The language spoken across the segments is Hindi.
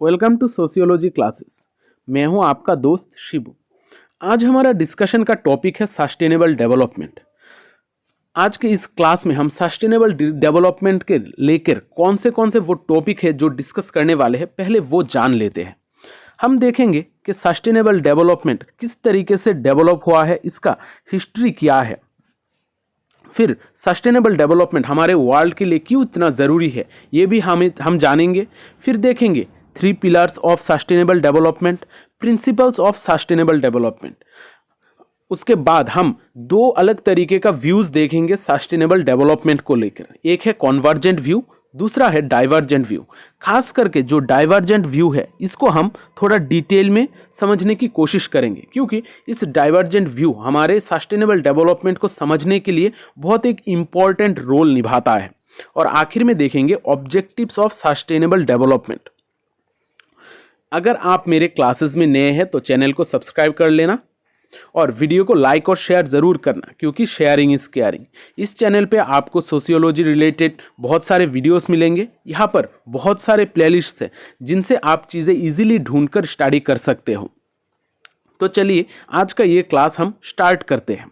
Welcome to sociology classes. मैं हूं आपका दोस्त शिबू। आज हमारा डिस्कशन का टॉपिक है सस्टेनेबल डेवलपमेंट। आज के इस क्लास में हम सस्टेनेबल डेवलपमेंट के लेकर कौन से वो टॉपिक है जो डिस्कस करने वाले हैं, पहले वो जान लेते हैं। हम देखेंगे कि सस्टेनेबल डेवलपमेंट किस तरीके से डेवलप हुआ है, इसका हिस्ट्री क्या है, फिर सस्टेनेबल डेवलपमेंट हमारे वर्ल्ड के लिए क्यों इतना ज़रूरी है ये भी हम जानेंगे। फिर देखेंगे 3 pillars of sustainable development, principles of sustainable development. उसके बाद हम 2 अलग तरीके का व्यूज़ देखेंगे सस्टेनेबल डेवलपमेंट को लेकर। एक है कॉन्वर्जेंट व्यू, दूसरा है डाइवर्जेंट व्यू। खास करके जो डाइवर्जेंट व्यू है इसको हम थोड़ा डिटेल में समझने की कोशिश करेंगे, क्योंकि इस डाइवर्जेंट व्यू हमारे सस्टेनेबल डेवलपमेंट को समझने के लिए बहुत एक इम्पॉर्टेंट रोल निभाता है। और आखिर में देखेंगे ऑब्जेक्टिव्स ऑफ सस्टेनेबल डेवलपमेंट। अगर आप मेरे क्लासेस में नए हैं तो चैनल को सब्सक्राइब कर लेना और वीडियो को लाइक और शेयर ज़रूर करना, क्योंकि शेयरिंग इज़ केयरिंग। इस चैनल पे आपको सोशियोलॉजी रिलेटेड बहुत सारे वीडियोस मिलेंगे। यहाँ पर बहुत सारे प्लेलिस्ट्स हैं जिनसे आप चीज़ें इजीली ढूंढकर स्टडी कर सकते हो। तो चलिए आज का ये क्लास हम स्टार्ट करते हैं।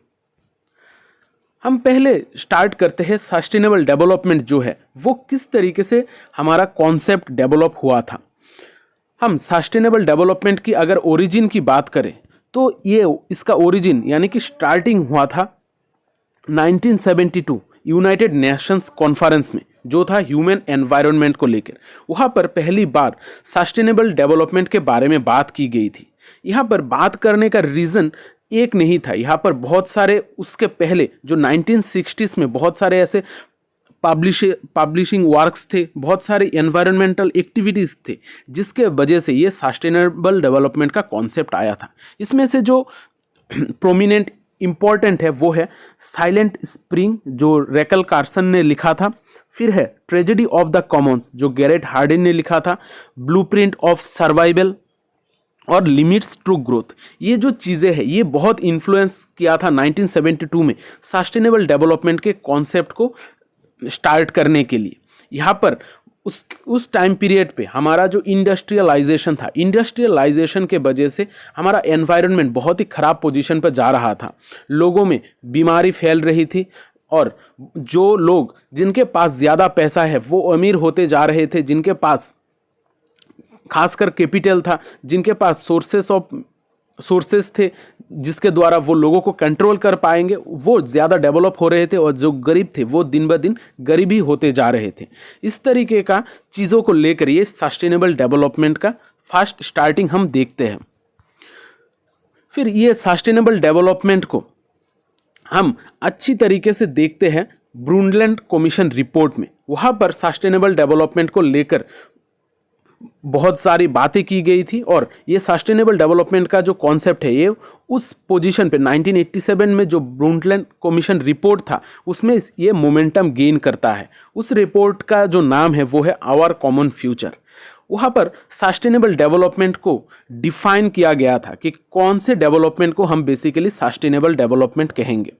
हम पहले स्टार्ट करते हैं सस्टेनेबल डेवलपमेंट जो है वो किस तरीके से हमारा कॉन्सेप्ट डेवलप हुआ था। हम सस्टेनेबल डेवलपमेंट की अगर ओरिजिन की बात करें तो ये इसका ओरिजिन यानी कि स्टार्टिंग हुआ था 1972 यूनाइटेड नेशंस कॉन्फ्रेंस में, जो था ह्यूमन एनवायरनमेंट को लेकर। वहाँ पर पहली बार सस्टेनेबल डेवलपमेंट के बारे में बात की गई थी। यहाँ पर बात करने का रीज़न एक नहीं था। यहाँ पर बहुत सारे उसके पहले जो 1960s में बहुत सारे ऐसे पब्लिशिंग वर्क्स थे, बहुत सारे एनवायरमेंटल एक्टिविटीज़ थे जिसके वजह से ये सस्टेनेबल डेवलपमेंट का कॉन्सेप्ट आया था। इसमें से जो प्रोमिनेंट इम्पॉर्टेंट है वो है साइलेंट स्प्रिंग जो रैकल कार्सन ने लिखा था, फिर है ट्रेजेडी ऑफ द कॉमन्स जो गैरेट हार्डिन ने लिखा था, ब्लूप्रिंट ऑफ सर्वाइवल और लिमिट्स टू ग्रोथ। ये जो चीज़ें हैं ये बहुत इन्फ्लुएंस किया था 1972 में सस्टेनेबल डेवलपमेंट के कॉन्सेप्ट को स्टार्ट करने के लिए। यहाँ पर उस टाइम पीरियड पे हमारा जो इंडस्ट्रियलाइजेशन था, इंडस्ट्रियलाइजेशन के वजह से हमारा एनवायरनमेंट बहुत ही ख़राब पोजीशन पर जा रहा था। लोगों में बीमारी फैल रही थी और जो लोग जिनके पास ज़्यादा पैसा है वो अमीर होते जा रहे थे, जिनके पास खासकर कैपिटल था, जिनके पास सोर्सेस थे जिसके द्वारा वो लोगों को कंट्रोल कर पाएंगे, वो ज़्यादा डेवलप हो रहे थे और जो गरीब थे वो दिन ब दिन गरीब ही होते जा रहे थे। इस तरीके का चीज़ों को लेकर ये सस्टेनेबल डेवलपमेंट का फर्स्ट स्टार्टिंग हम देखते हैं। फिर ये सस्टेनेबल डेवलपमेंट को हम अच्छी तरीके से देखते हैं ब्रुंडलैंड कमीशन रिपोर्ट में। वहाँ पर सस्टेनेबल डेवलपमेंट को लेकर बहुत सारी बातें की गई थी और ये सस्टेनेबल डेवलपमेंट का जो कॉन्सेप्ट है ये उस पोजीशन पे 1987 में जो ब्रुंडलैंड कमीशन रिपोर्ट था उसमें ये मोमेंटम गेन करता है। उस रिपोर्ट का जो नाम है वो है आवर कॉमन फ्यूचर। वहाँ पर सस्टेनेबल डेवलपमेंट को डिफाइन किया गया था कि कौन से डेवलपमेंट को हम बेसिकली सस्टेनेबल डेवलपमेंट कहेंगे।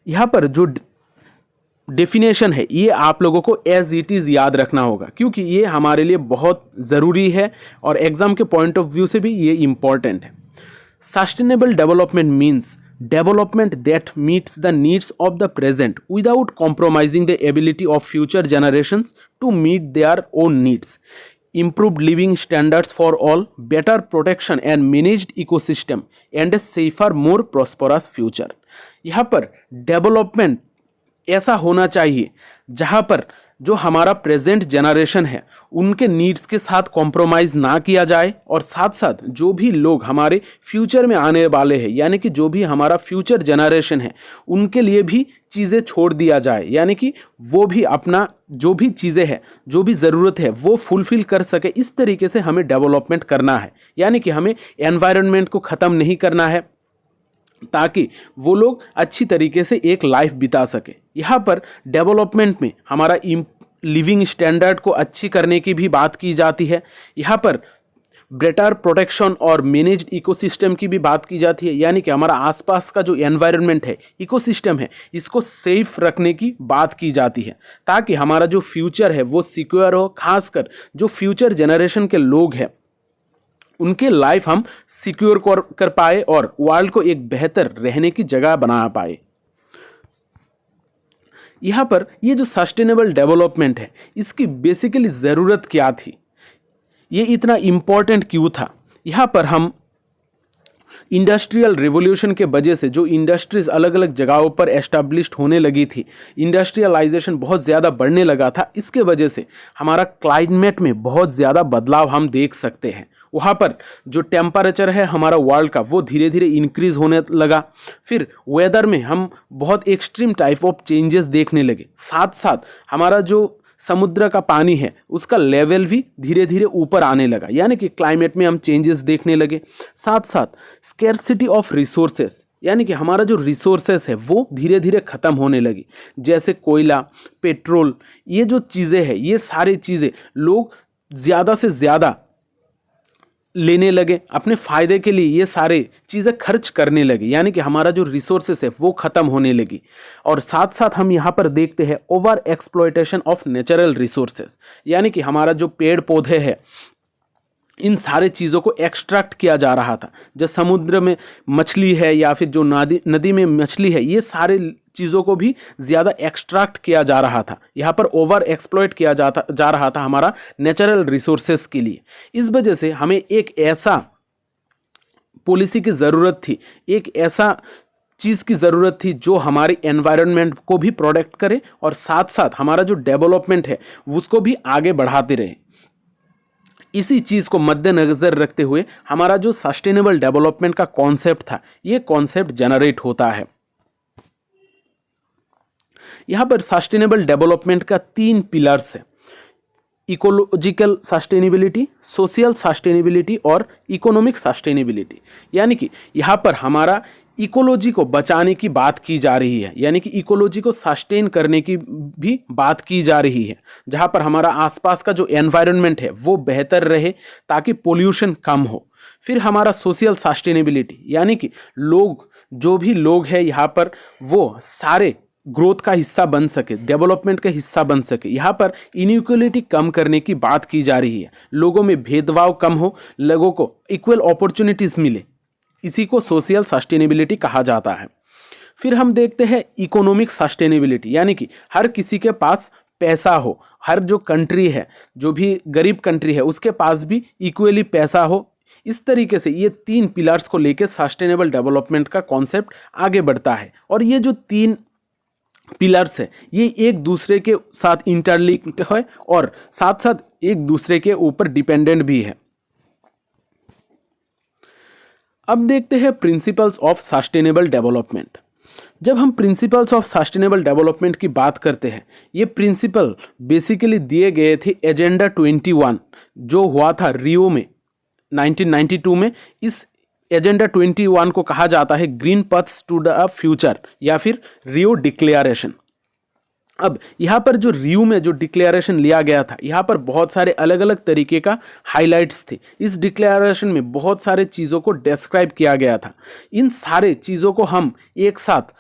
यहाँ पर जो डेफिनेशन है ये आप लोगों को एज इट इज़ याद रखना होगा, क्योंकि ये हमारे लिए बहुत ज़रूरी है और एग्जाम के पॉइंट ऑफ व्यू से भी ये इम्पॉर्टेंट है। Sustainable development means development that meets the needs of the present without compromising the ability of future generations to meet their own needs, improved living standards for all, better protection and managed ecosystem and a safer, more prosperous future। यहाँ पर डेवलपमेंट ऐसा होना चाहिए जहाँ पर जो हमारा प्रेजेंट जनरेशन है उनके नीड्स के साथ कॉम्प्रोमाइज़ ना किया जाए और साथ साथ जो भी लोग हमारे फ्यूचर में आने वाले हैं यानी कि जो भी हमारा फ्यूचर जनरेशन है उनके लिए भी चीज़ें छोड़ दिया जाए, यानी कि वो भी अपना जो भी चीज़ें हैं, जो भी ज़रूरत है वो फुलफ़िल कर सके। इस तरीके से हमें डेवलपमेंट करना है, यानी कि हमें एनवायरनमेंट को ख़त्म नहीं करना है ताकि वो लोग अच्छी तरीके से एक लाइफ बिता सके। यहाँ पर डेवलपमेंट में हमारा लिविंग स्टैंडर्ड को अच्छी करने की भी बात की जाती है। यहाँ पर बेटर प्रोटेक्शन और मैनेज्ड इकोसिस्टम की भी बात की जाती है, यानी कि हमारा आसपास का जो एनवायरनमेंट है, इकोसिस्टम है, इसको सेफ रखने की बात की जाती है ताकि हमारा जो फ्यूचर है वो सिक्योर हो। खासकर जो फ्यूचर जनरेशन के लोग हैं उनके लाइफ हम सिक्योर कर पाए और वर्ल्ड को एक बेहतर रहने की जगह बना पाए। यहां पर ये जो सस्टेनेबल डेवलपमेंट है इसकी बेसिकली ज़रूरत क्या थी, ये इतना इम्पोर्टेंट क्यों था। यहाँ पर हम इंडस्ट्रियल रिवॉल्यूशन के वजह से जो इंडस्ट्रीज अलग अलग जगहों पर एस्टैब्लिश्ड होने लगी थी, इंडस्ट्रियलाइजेशन बहुत ज़्यादा बढ़ने लगा था, इसके वजह से हमारा क्लाइमेट में बहुत ज़्यादा बदलाव हम देख सकते हैं। वहाँ पर जो टेम्परेचर है हमारा वर्ल्ड का वो धीरे धीरे इंक्रीज होने लगा। फिर वेदर में हम बहुत एक्सट्रीम टाइप ऑफ चेंजेस देखने लगे। साथ साथ हमारा जो समुद्र का पानी है उसका लेवल भी धीरे धीरे ऊपर आने लगा, यानी कि क्लाइमेट में हम चेंजेस देखने लगे। साथ साथ स्कैर्सिटी ऑफ रिसोर्सेस, यानी कि हमारा जो रिसोर्सेस है वो धीरे धीरे ख़त्म होने लगी, जैसे कोयला, पेट्रोल, ये जो चीज़ें हैं ये सारी चीज़ें लोग ज़्यादा से ज़्यादा लेने लगे अपने फ़ायदे के लिए, ये सारे चीज़ें खर्च करने लगे, यानी कि हमारा जो रिसोर्सेस है वो ख़त्म होने लगी। और साथ साथ हम यहाँ पर देखते हैं over exploitation of natural resources, यानी कि हमारा जो पेड़ पौधे हैं इन सारे चीज़ों को एक्सट्रैक्ट किया जा रहा था। जो समुद्र में मछली है या फिर जो नदी में मछली है, ये सारे चीज़ों को भी ज़्यादा एक्सट्रैक्ट किया जा रहा था। यहाँ पर ओवर एक्सप्लॉइट किया जा रहा था हमारा नेचुरल रिसोर्सेस के लिए। इस वजह से हमें एक ऐसा पॉलिसी की ज़रूरत थी, एक ऐसा चीज़ की ज़रूरत थी जो हमारे एनवायरनमेंट को भी प्रोटेक्ट करे और साथ साथ हमारा जो डेवलपमेंट है उसको भी आगे बढ़ाते रहे। इसी चीज़ को मद्देनज़र रखते हुए हमारा जो सस्टेनेबल डेवलपमेंट का कॉन्सेप्ट था, ये कॉन्सेप्ट जनरेट होता है। यहाँ पर सस्टेनेबल डेवलपमेंट का 3 पिलर्स है, इकोलॉजिकल सस्टेनेबिलिटी, सोशल सस्टेनेबिलिटी और इकोनॉमिक सस्टेनेबिलिटी। यानी कि यहाँ पर हमारा इकोलॉजी को बचाने की बात की जा रही है, यानी कि इकोलॉजी को सस्टेन करने की भी बात की जा रही है, जहाँ पर हमारा आसपास का जो एनवायरनमेंट है वो बेहतर रहे ताकि पोल्यूशन कम हो। फिर हमारा सोशल सस्टेनेबिलिटी, यानी कि लोग, जो भी लोग हैं यहाँ पर वो सारे ग्रोथ का हिस्सा बन सके, डेवलपमेंट का हिस्सा बन सके। यहाँ पर इनइक्वलिटी कम करने की बात की जा रही है, लोगों में भेदभाव कम हो, लोगों को इक्वल अपॉर्चुनिटीज़ मिले, इसी को सोशल सस्टेनेबिलिटी कहा जाता है। फिर हम देखते हैं इकोनॉमिक सस्टेनेबिलिटी, यानी कि हर किसी के पास पैसा हो, हर जो कंट्री है, जो भी गरीब कंट्री है उसके पास भी इक्वली पैसा हो। इस तरीके से ये 3 पिलर्स को लेकर सस्टेनेबल डेवलपमेंट का कॉन्सेप्ट आगे बढ़ता है। और ये जो 3 पिलर्स है ये एक दूसरे के साथ इंटरलिंक्ड है और साथ साथ एक दूसरे के ऊपर डिपेंडेंट भी है। अब देखते हैं प्रिंसिपल्स ऑफ सस्टेनेबल डेवलपमेंट। जब हम प्रिंसिपल्स ऑफ सस्टेनेबल डेवलपमेंट की बात करते हैं, ये प्रिंसिपल बेसिकली दिए गए थे एजेंडा 21 जो हुआ था रियो में 1992 में। इस एजेंडा 21 को कहा जाता है ग्रीन पथ्स टू द फ्यूचर या फिर रियो डिक्लेरेशन। अब यहाँ पर जो रियो में जो डिक्लेरेशन लिया गया था, यहाँ पर बहुत सारे अलग अलग तरीके का हाइलाइट्स थे। इस डिक्लेरेशन में बहुत सारे चीज़ों को डिस्क्राइब किया गया था। इन सारे चीज़ों को हम एक साथ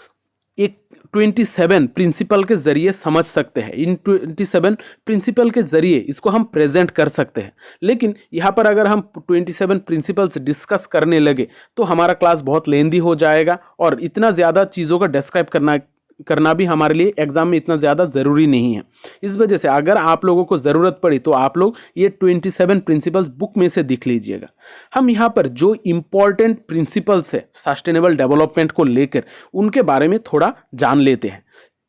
एक 27 प्रिंसिपल के ज़रिए समझ सकते हैं। इन 27 प्रिंसिपल के ज़रिए इसको हम प्रेजेंट कर सकते हैं। लेकिन यहाँ पर अगर हम 27 प्रिंसिपल्स डिस्कस करने लगे तो हमारा क्लास बहुत लेंदी हो जाएगा और इतना ज़्यादा चीज़ों का डिस्क्राइब करना भी हमारे लिए एग्जाम में इतना ज़्यादा ज़रूरी नहीं है। इस वजह से अगर आप लोगों को ज़रूरत पड़ी तो आप लोग ये 27 प्रिंसिपल्स बुक में से दिख लीजिएगा। हम यहाँ पर जो इम्पॉर्टेंट प्रिंसिपल्स है सस्टेनेबल डेवलपमेंट को लेकर उनके बारे में थोड़ा जान लेते हैं।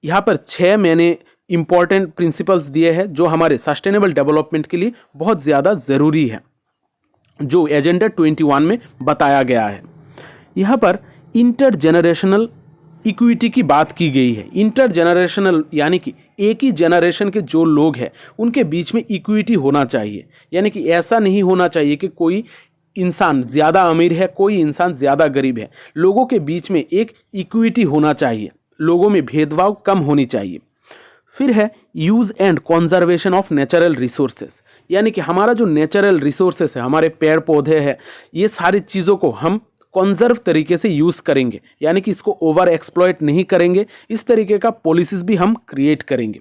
यहाँ पर 6 मैंने इम्पॉर्टेंट प्रिंसिपल्स दिए हैं जो हमारे सस्टेनेबल डेवलपमेंट के लिए बहुत ज़्यादा ज़रूरी है, जो एजेंडा 21 में बताया गया है। यहाँ पर इंटर जनरेशनल इक्विटी की बात की गई है। इंटर जनरेशनल यानी कि एक ही जनरेशन के जो लोग हैं उनके बीच में इक्विटी होना चाहिए, यानी कि ऐसा नहीं होना चाहिए कि कोई इंसान ज़्यादा अमीर है, कोई इंसान ज़्यादा गरीब है। लोगों के बीच में एक इक्विटी होना चाहिए, लोगों में भेदभाव कम होनी चाहिए। फिर है use and conservation of natural resources, यानी कि हमारा जो नेचुरल रिसोर्सेस है, हमारे पेड़ पौधे हैं, ये सारी चीज़ों को हम कंजर्व तरीके से यूज़ करेंगे, यानी कि इसको ओवर एक्सप्लॉइट नहीं करेंगे। इस तरीके का पॉलिसीज भी हम क्रिएट करेंगे।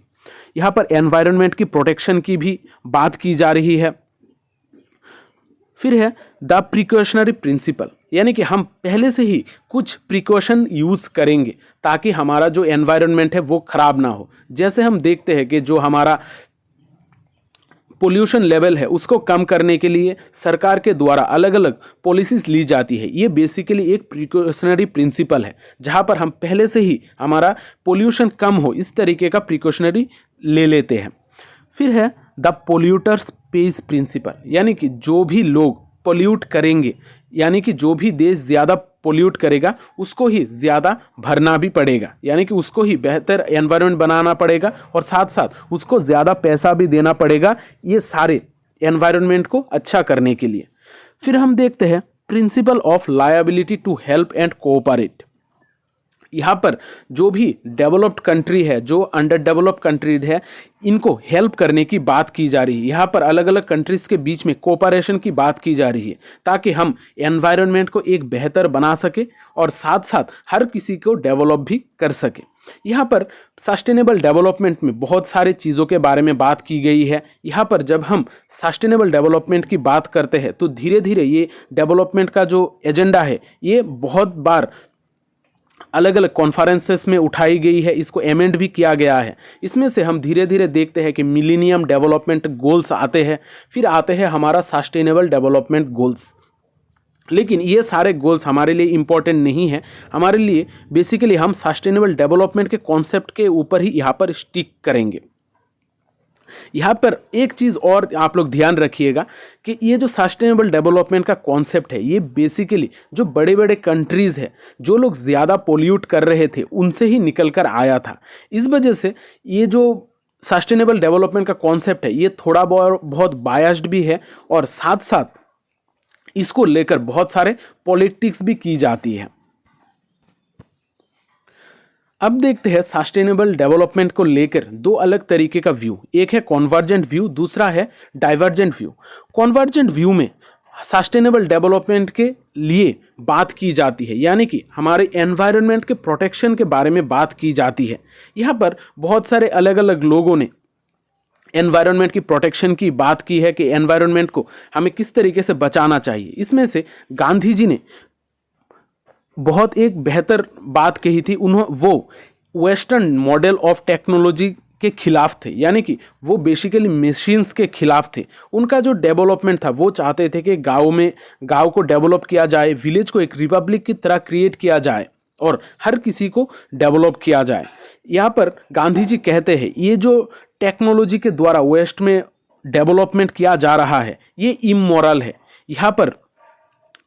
यहाँ पर एनवायरनमेंट की प्रोटेक्शन की भी बात की जा रही है। फिर है द प्रिकॉशनरी प्रिंसिपल, यानी कि हम पहले से ही कुछ प्रिकॉशन यूज़ करेंगे ताकि हमारा जो एनवायरनमेंट है वो खराब ना हो। जैसे हम देखते हैं कि जो हमारा पोल्यूशन लेवल है उसको कम करने के लिए सरकार के द्वारा अलग अलग पॉलिसीज ली जाती है। ये बेसिकली एक प्रिकॉशनरी प्रिंसिपल है, जहाँ पर हम पहले से ही हमारा पोल्यूशन कम हो इस तरीके का प्रिकॉशनरी ले लेते हैं। फिर है द पोल्यूटर्स पेज प्रिंसिपल, यानी कि जो भी लोग पोल्यूट करेंगे, यानी कि जो भी देश ज़्यादा पोल्यूट करेगा उसको ही ज़्यादा भरना भी पड़ेगा, यानी कि उसको ही बेहतर एनवायरनमेंट बनाना पड़ेगा और साथ साथ उसको ज़्यादा पैसा भी देना पड़ेगा ये सारे एनवायरनमेंट को अच्छा करने के लिए। फिर हम देखते हैं principle of liability to help and cooperate. यहाँ पर जो भी डेवलप्ड कंट्री है, जो अंडर डेवलप्ड कंट्री है, इनको हेल्प करने की बात की जा रही है। यहाँ पर अलग अलग कंट्रीज़ के बीच में कोऑपरेशन की बात की जा रही है ताकि हम एनवायरनमेंट को एक बेहतर बना सके और साथ साथ हर किसी को डेवलप भी कर सके। यहाँ पर सस्टेनेबल डेवलपमेंट में बहुत सारे चीज़ों के बारे में बात की गई है। यहाँ पर जब हम सस्टेनेबल डेवलपमेंट की बात करते हैं तो धीरे धीरे ये डेवलपमेंट का जो एजेंडा है ये बहुत बार अलग अलग कॉन्फ्रेंसेस में उठाई गई है, इसको एमेंड भी किया गया है। इसमें से हम धीरे धीरे देखते हैं कि मिलेनियम डेवलपमेंट गोल्स आते हैं, फिर आते हैं हमारा सस्टेनेबल डेवलपमेंट गोल्स। लेकिन ये सारे गोल्स हमारे लिए इम्पोर्टेंट नहीं है। हमारे लिए बेसिकली हम सस्टेनेबल डेवलपमेंट के कॉन्सेप्ट के ऊपर ही यहाँ पर स्टिक करेंगे। यहाँ पर एक चीज़ और आप लोग ध्यान रखिएगा कि ये जो सस्टेनेबल डेवलपमेंट का कॉन्सेप्ट है ये बेसिकली जो बड़े बड़े कंट्रीज़ है, जो लोग ज़्यादा पोल्यूट कर रहे थे उनसे ही निकल कर आया था। इस वजह से ये जो सस्टेनेबल डेवलपमेंट का कॉन्सेप्ट है ये थोड़ा बहुत बायस्ड भी है और साथ साथ इसको लेकर बहुत सारे पॉलिटिक्स भी की जाती है। अब देखते हैं सस्टेनेबल डेवलपमेंट को लेकर दो अलग तरीके का व्यू, एक है कॉन्वर्जेंट व्यू, दूसरा है डाइवर्जेंट व्यू। कॉन्वर्जेंट व्यू में सस्टेनेबल डेवलपमेंट के लिए बात की जाती है, यानी कि हमारे एनवायरनमेंट के प्रोटेक्शन के बारे में बात की जाती है। यहाँ पर बहुत सारे अलग अलग लोगों ने एनवायरनमेंट की प्रोटेक्शन की बात की है कि एनवायरनमेंट को हमें किस तरीके से बचाना चाहिए। इसमें से गांधी जी ने बहुत एक बेहतर बात कही थी। वो वेस्टर्न मॉडल ऑफ टेक्नोलॉजी के खिलाफ थे, यानी कि वो बेसिकली मशीन्स के खिलाफ थे। उनका जो डेवलपमेंट था वो चाहते थे कि गांव को डेवलप किया जाए, विलेज को एक रिपब्लिक की तरह क्रिएट किया जाए और हर किसी को डेवलप किया जाए। यहाँ पर गांधी जी कहते हैं ये जो टेक्नोलॉजी के द्वारा वेस्ट में डेवलपमेंट किया जा रहा है ये इमोरल है। यहाँ पर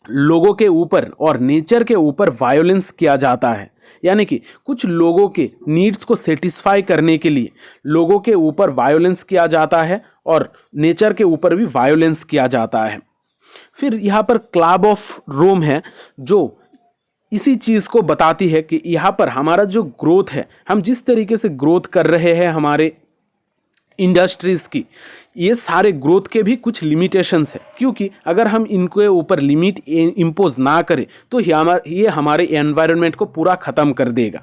लोगों के ऊपर और नेचर के ऊपर वायोलेंस किया जाता है, यानी कि कुछ लोगों के नीड्स को सेटिस्फाई करने के लिए लोगों के ऊपर वायोलेंस किया जाता है और नेचर के ऊपर भी वायोलेंस किया जाता है। फिर यहाँ पर क्लब ऑफ रोम है जो इसी चीज़ को बताती है कि यहाँ पर हमारा जो ग्रोथ है, हम जिस तरीके से ग्रोथ कर रहे हैं हमारे इंडस्ट्रीज़ की, ये सारे ग्रोथ के भी कुछ लिमिटेशंस है, क्योंकि अगर हम इनके ऊपर लिमिट इम्पोज ना करें तो ये हमारे एनवायरनमेंट को पूरा ख़त्म कर देगा।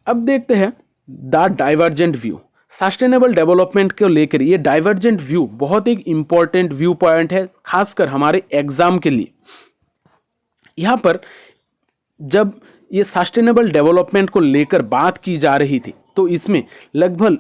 अब देखते हैं the divergent view. Sustainable development को लेकर ये डाइवर्जेंट व्यू बहुत एक इम्पॉर्टेंट व्यू पॉइंट है, खासकर हमारे एग्ज़ाम के लिए। यहाँ पर जब ये सस्टेनेबल डेवलपमेंट को लेकर बात की जा रही थी तो इसमें लगभग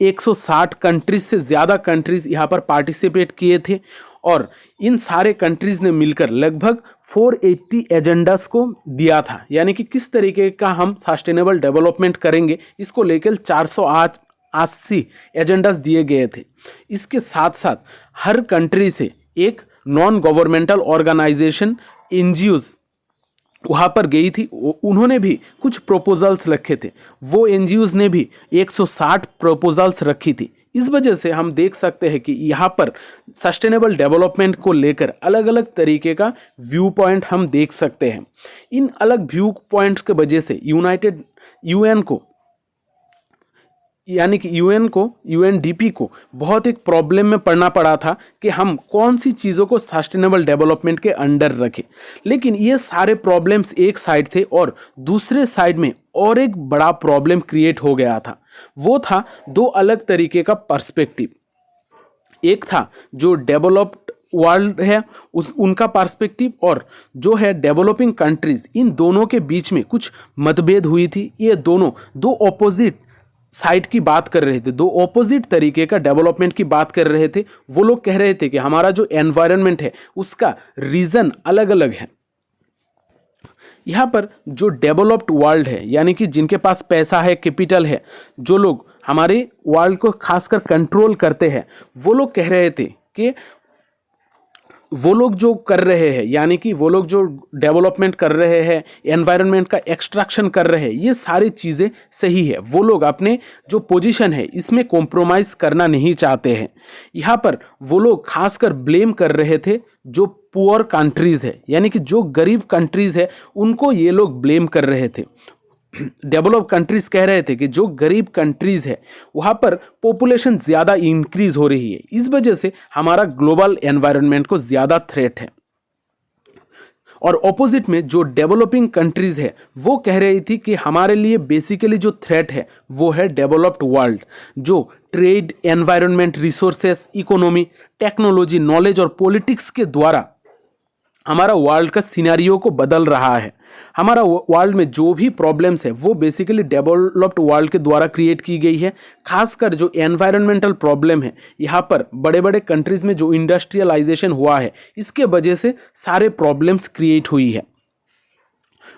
160 कंट्रीज से ज़्यादा कंट्रीज़ यहाँ पर पार्टिसिपेट किए थे और इन सारे कंट्रीज़ ने मिलकर लगभग 480 एजेंडास को दिया था, यानी कि किस तरीके का हम सस्टेनेबल डेवलपमेंट करेंगे इसको लेकर 480 एजेंडास दिए गए थे। इसके साथ साथ हर कंट्री से एक नॉन गवर्नमेंटल ऑर्गेनाइजेशन NGOs वहाँ पर गई थी, उन्होंने भी कुछ प्रपोजल्स रखे थे। वो NGOs ने भी 160 प्रपोजल्स रखी थी। इस वजह से हम देख सकते हैं कि यहाँ पर सस्टेनेबल डेवलपमेंट को लेकर अलग अलग तरीके का व्यू पॉइंट हम देख सकते हैं। इन अलग व्यू पॉइंट्स के वजह से UN को यानी कि यूएनडीपी को बहुत एक प्रॉब्लम में पड़ना पड़ा था कि हम कौन सी चीज़ों को सस्टेनेबल डेवलपमेंट के अंडर रखें। लेकिन ये सारे प्रॉब्लम्स एक साइड थे और दूसरे साइड में और एक बड़ा प्रॉब्लम क्रिएट हो गया था। वो था दो अलग तरीके का पर्सपेक्टिव। एक था जो डेवलप्ड वर्ल्ड है उनका पर्सपेक्टिव, और जो है डेवलपिंग कंट्रीज, इन दोनों के बीच में कुछ मतभेद हुई थी। ये दोनों दो ऑपोजिट साइड की बात कर रहे थे, दो ऑपोजिट तरीके का डेवलपमेंट की बात कर रहे थे। वो लोग कह रहे थे कि हमारा जो एनवायरनमेंट है उसका रीजन अलग अलग है। यहाँ पर जो डेवलप्ड वर्ल्ड है, यानी कि जिनके पास पैसा है, कैपिटल है, जो लोग हमारे वर्ल्ड को खासकर कंट्रोल करते हैं, वो लोग कह रहे थे कि वो लोग जो कर रहे हैं, यानी कि वो लोग जो डेवलपमेंट कर रहे हैं, एनवायरनमेंट का एक्सट्रैक्शन कर रहे हैं, ये सारी चीज़ें सही है। वो लोग अपने जो पोजीशन है इसमें कॉम्प्रोमाइज़ करना नहीं चाहते हैं। यहाँ पर वो लोग खासकर ब्लेम कर रहे थे जो पुअर कंट्रीज़ है, यानी कि जो गरीब कंट्रीज़ है उनको ये लोग ब्लेम कर रहे थे। डेवलप कंट्रीज कह रहे थे कि जो गरीब कंट्रीज है वहाँ पर पॉपुलेशन ज़्यादा इंक्रीज हो रही है, इस वजह से हमारा ग्लोबल एनवायरनमेंट को ज़्यादा थ्रेट है। और ऑपोजिट में जो डेवलपिंग कंट्रीज है वो कह रही थी कि हमारे लिए बेसिकली जो थ्रेट है वो है डेवलप्ड वर्ल्ड, जो trade, environment, resources, economy, technology, knowledge और पॉलिटिक्स के द्वारा हमारा वर्ल्ड का सिनेरियो को बदल रहा है। हमारा वर्ल्ड में जो भी प्रॉब्लम्स है वो बेसिकली डेवलप्ड वर्ल्ड के द्वारा क्रिएट की गई है। खासकर जो एनवायरनमेंटल प्रॉब्लम है, यहाँ पर बड़े बड़े कंट्रीज में जो इंडस्ट्रियलाइजेशन हुआ है इसके वजह से सारे प्रॉब्लम्स क्रिएट हुई है।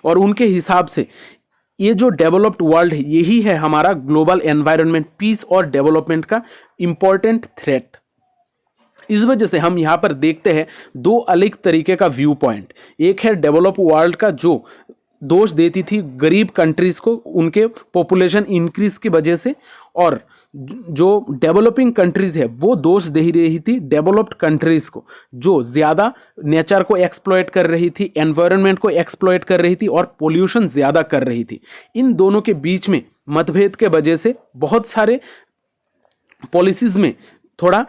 और उनके हिसाब से ये जो डेवलप्ड वर्ल्ड है यही है हमारा ग्लोबल एनवायरनमेंट, पीस और डेवलपमेंट का इंपॉर्टेंट थ्रेट। इस वजह से हम यहाँ पर देखते हैं दो अलग तरीके का व्यू पॉइंट। एक है डेवलप वर्ल्ड का जो दोष देती थी गरीब कंट्रीज को उनके पॉपुलेशन इंक्रीज की वजह से, और जो डेवलपिंग कंट्रीज है वो दोष दे रही थी डेवलप्ड कंट्रीज को जो ज़्यादा नेचर को एक्सप्लॉइट कर रही थी, एनवायरनमेंट को एक्सप्लॉइट कर रही थी और पोल्यूशन ज़्यादा कर रही थी। इन दोनों के बीच में मतभेद के वजह से बहुत सारे पॉलिसीज़ में थोड़ा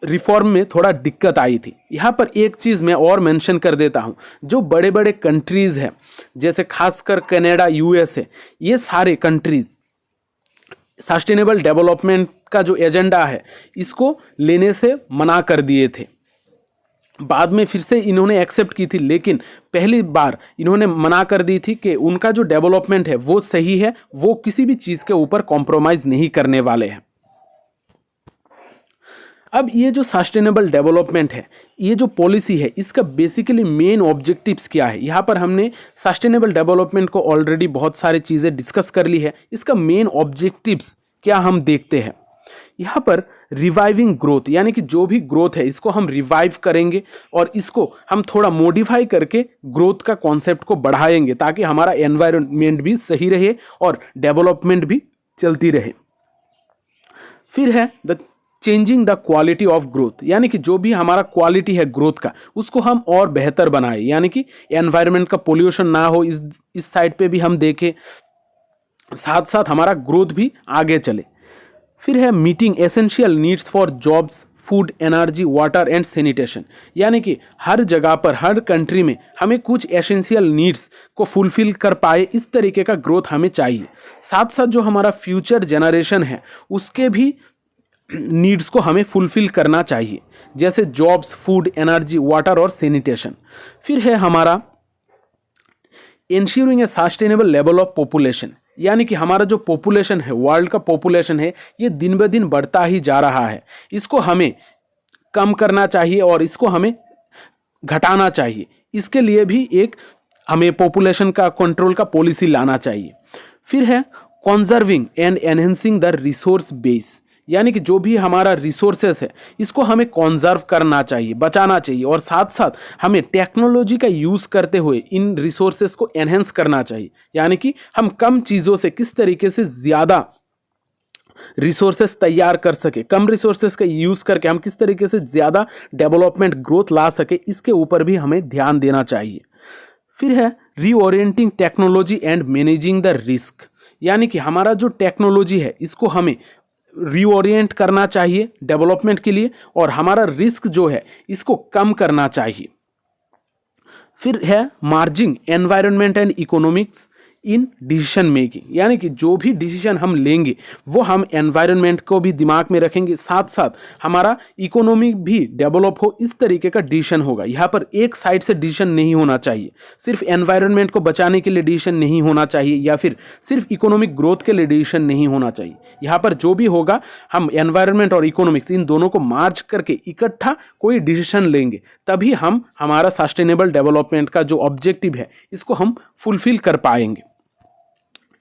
रिफॉर्म में थोड़ा दिक्कत आई थी। यहाँ पर एक चीज़ मैं और मेंशन कर देता हूँ, जो बड़े बड़े कंट्रीज़ हैं जैसे खासकर कनाडा, यूएसए, ये सारे कंट्रीज़ सस्टेनेबल डेवलपमेंट का जो एजेंडा है इसको लेने से मना कर दिए थे। बाद में फिर से इन्होंने एक्सेप्ट की थी, लेकिन पहली बार इन्होंने मना कर दी थी कि उनका जो डेवलपमेंट है वो सही है, वो किसी भी चीज़ के ऊपर कॉम्प्रोमाइज़ नहीं करने वाले हैं। अब ये जो सस्टेनेबल डेवलपमेंट है, ये जो पॉलिसी है, इसका बेसिकली मेन ऑब्जेक्टिव्स क्या है। यहाँ पर हमने सस्टेनेबल डेवलपमेंट को ऑलरेडी बहुत सारी चीज़ें डिस्कस कर ली है। इसका मेन ऑब्जेक्टिव्स क्या हम देखते हैं। यहाँ पर रिवाइविंग ग्रोथ, यानी कि जो भी ग्रोथ है इसको हम रिवाइव करेंगे और इसको हम थोड़ा मॉडिफाई करके ग्रोथ का कॉन्सेप्ट को बढ़ाएंगे ताकि हमारा एनवायरनमेंट भी सही रहे और डेवलपमेंट भी चलती रहे। फिर है the changing the quality of growth, यानी कि जो भी हमारा क्वालिटी है ग्रोथ का उसको हम और बेहतर बनाए, यानी कि एनवायरनमेंट का पोल्यूशन ना हो, इस साइड पे भी हम देखें, साथ साथ हमारा ग्रोथ भी आगे चले। फिर है meeting essential needs for jobs, food, energy, water and sanitation, यानी कि हर जगह पर, हर कंट्री में हमें कुछ एसेंशियल नीड्स को फुलफिल कर पाए, इस तरीके का ग्रोथ हमें चाहिए। साथ साथ जो हमारा फ्यूचर जनरेशन है उसके भी नीड्स को हमें फुलफिल करना चाहिए, जैसे जॉब्स, फूड, एनर्जी, वाटर और सैनिटेशन। फिर है हमारा ensuring A sustainable level of population, यानी कि हमारा जो पॉपुलेशन है, वर्ल्ड का पॉपुलेशन है, ये दिन ब दिन बढ़ता ही जा रहा है। इसको हमें कम करना चाहिए और इसको हमें घटाना चाहिए। इसके लिए भी एक हमें पॉपुलेशन का कंट्रोल का पॉलिसी लाना चाहिए। फिर है conserving and enhancing the resource base, यानी कि जो भी हमारा रिसोर्सेस है इसको हमें कंजर्व करना चाहिए, बचाना चाहिए, और साथ साथ हमें टेक्नोलॉजी का यूज़ करते हुए इन रिसोर्सेस को एनहेंस करना चाहिए, यानी कि हम कम चीज़ों से किस तरीके से ज़्यादा रिसोर्सेस तैयार कर सके, कम रिसोर्सेस का यूज़ करके हम किस तरीके से ज़्यादा डेवलपमेंट ग्रोथ ला सके, इसके ऊपर भी हमें ध्यान देना चाहिए। फिर है reorienting technology and managing the risk, यानी कि हमारा जो टेक्नोलॉजी है इसको हमें रीओरिएंट करना चाहिए डेवलपमेंट के लिए, और हमारा रिस्क जो है इसको कम करना चाहिए। फिर है margin environment and economics in decision making, यानी कि जो भी डिसीजन हम लेंगे वो हम एनवायरनमेंट को भी दिमाग में रखेंगे, साथ साथ हमारा इकोनॉमी भी डेवलप हो, इस तरीके का डिसीजन होगा। यहाँ पर एक साइड से डिसीजन नहीं होना चाहिए, सिर्फ एनवायरनमेंट को बचाने के लिए डिसीजन नहीं होना चाहिए या फिर सिर्फ इकोनॉमिक ग्रोथ के लिए डिसीजन नहीं होना चाहिए। यहाँ पर जो भी होगा हम एनवायरनमेंट और इकोनॉमिक्स इन दोनों को मार्च करके इकट्ठा कोई डिसीजन लेंगे, तभी हम हमारा सस्टेनेबल डेवलपमेंट का जो ऑब्जेक्टिव है इसको हम फुलफिल कर पाएंगे।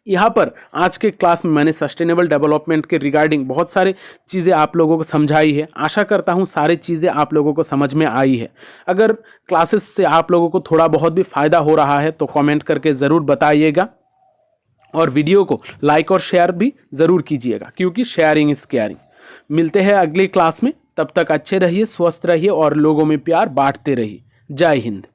यहाँ पर आज के क्लास में मैंने सस्टेनेबल डेवलपमेंट के रिगार्डिंग बहुत सारे चीज़ें आप लोगों को समझाई है। आशा करता हूँ सारी चीज़ें आप लोगों को समझ में आई है। अगर क्लासेस से आप लोगों को थोड़ा बहुत भी फ़ायदा हो रहा है तो कमेंट करके ज़रूर बताइएगा, और वीडियो को लाइक और शेयर भी ज़रूर कीजिएगा, क्योंकि शेयरिंग इज़ केयरिंग। मिलते हैं अगली क्लास में, तब तक अच्छे रहिए, स्वस्थ रहिए और लोगों में प्यार बांटते रहिए। जय हिंद।